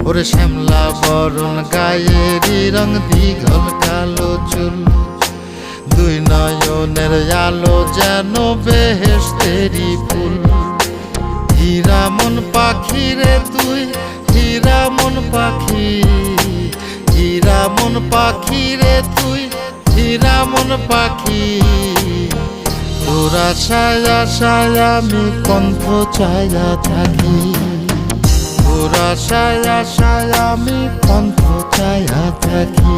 ওরে শ্যামলা বরণ গায়েরই রং, দীঘল কালো চুল, দুই নয়নের আলো যেন বেহেশতেরি ফুল। হীরা মন পাখি রে তুই, হীরা মন পাখি, হীরা মন পাখি রে তুই, হীরা মন পাখি। তোর আশায় আশায় আমি কণ্ঠ চায়া থাকি, তোর আশায় আশায় আমি কণ্ঠ চায়া থাকি।